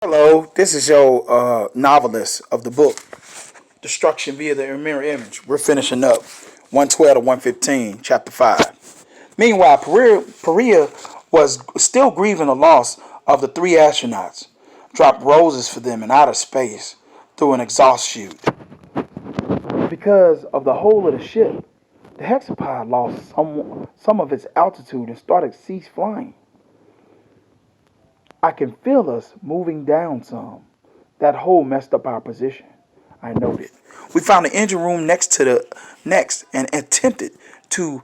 Hello, this is your novelist of the book Destruction via the Mirror Image. We're finishing up 112 to 115, chapter 5. Meanwhile, Perea was still grieving the loss of the three astronauts, dropped roses for them in outer space through an exhaust chute. Because of the whole of the ship, the hexapod lost some of its altitude and started cease flying. I can feel us moving down some. That hole messed up our position, I noted. We found the engine room next and attempted to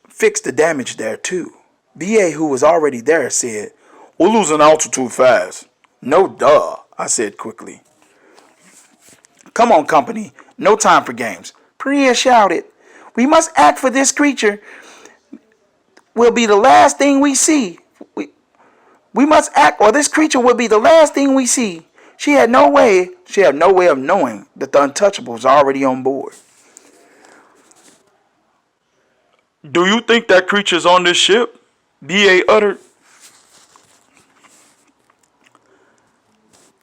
fix the damage there too. BA, who was already there, said, "We're losing altitude fast." "No duh," I said quickly. "Come on, company. No time for games." Priya shouted. "We must act, for this creature will be the last thing we see. We must act, or this creature will be the last thing we see." She had no way of knowing that the untouchable was already on board. "Do you think that creature's on this ship?" BA uttered.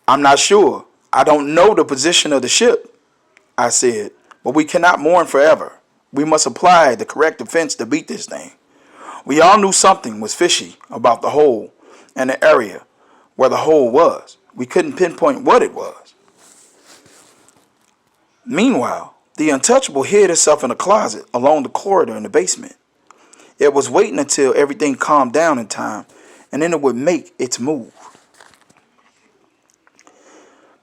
"I'm not sure. I don't know the position of the ship," I said. "But we cannot mourn forever. We must apply the correct defense to beat this thing." We all knew something was fishy about the hole and the area where the hole was. We couldn't pinpoint what it was. Meanwhile, the untouchable hid itself in a closet along the corridor in the basement. It was waiting until everything calmed down in time, and then it would make its move.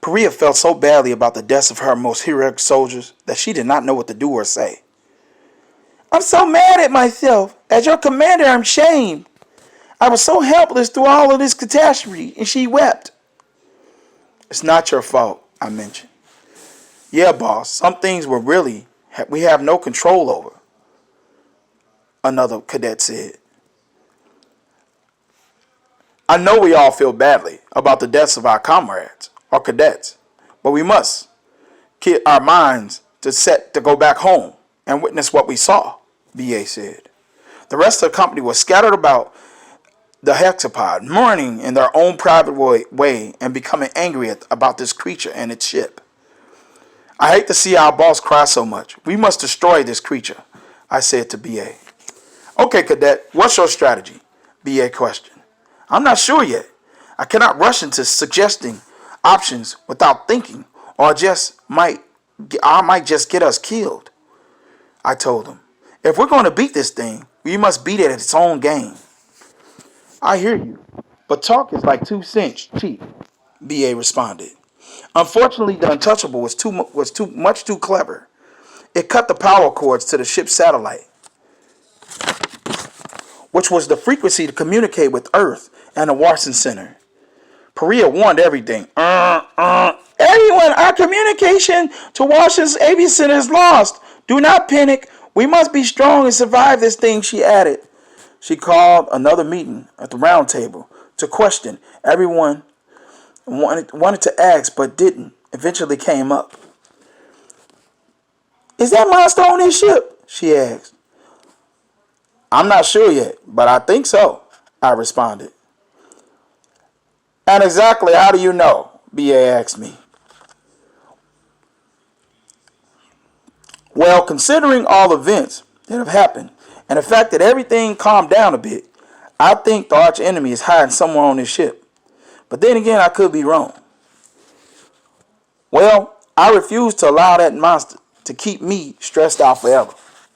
Perea felt so badly about the deaths of her most heroic soldiers that she did not know what to do or say. "I'm so mad at myself. As your commander, I'm shamed. I was so helpless through all of this catastrophe," and she wept. "It's not your fault," I mentioned. "Yeah, boss, some things we have no control over," another cadet said. "I know we all feel badly about the deaths of our comrades, or cadets, but we must keep our minds set to go back home and witness what we saw," BA said. The rest of the company was scattered about the hexapod, mourning in their own private way and becoming angry about this creature and its ship. "I hate to see our boss cry so much. We must destroy this creature," I said to BA. "Okay, cadet, what's your strategy?" BA questioned. "I'm not sure yet. I cannot rush into suggesting options without thinking, or I might just get us killed," I told him. "If we're going to beat this thing, we must beat it at its own game." "I hear you, but talk is like 2 cents cheap," BA responded. Unfortunately, the untouchable was much too clever. It cut the power cords to the ship's satellite, which was the frequency to communicate with Earth and the Watson Center. Perea warned everything. "Everyone, our communication to Washington's Aviation Center is lost. Do not panic. We must be strong and survive this thing," she added. She called another meeting at the round table to question everyone wanted to ask but didn't. Eventually came up. "Is that monster on this ship?" she asked. "I'm not sure yet, but I think so," I responded. "And exactly how do you know?" BA asked me. "Well, considering all events that have happened and the fact that everything calmed down a bit, I think the arch enemy is hiding somewhere on this ship. But then again, I could be wrong." "Well, I refuse to allow that monster to keep me stressed out forever.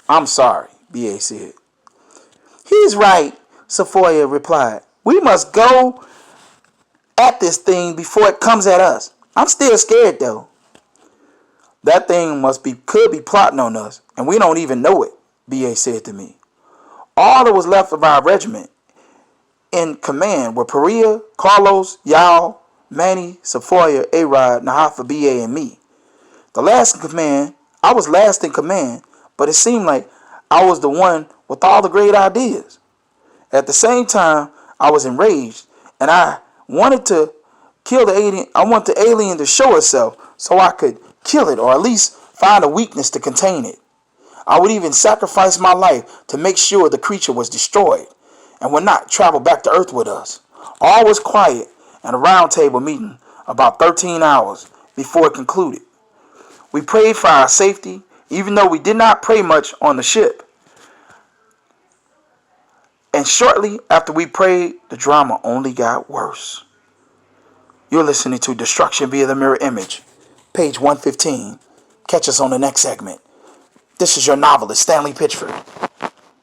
I'm sorry," BA said. "He's right," Sephoria replied. "We must go at this thing before it comes at us. I'm still scared though." "That thing could be plotting on us, and we don't even know it," BA said to me. All that was left of our regiment in command were Perea, Carlos, Yao, Manny, Sephoria, A-Rod, Nahafa, BA, and me. I was last in command, but it seemed like I was the one with all the great ideas. At the same time, I was enraged, and I wanted to kill the alien. I want the alien to show itself so I could kill it, or at least find a weakness to contain it. I would even sacrifice my life to make sure the creature was destroyed and would not travel back to Earth with us. All was quiet, and a roundtable meeting about 13 hours before it concluded. We prayed for our safety, even though we did not pray much on the ship. And shortly after we prayed, the drama only got worse. You're listening to Destruction via the Mirror Image, page 115. Catch us on the next segment. This is your novelist, Stanley Pitchford.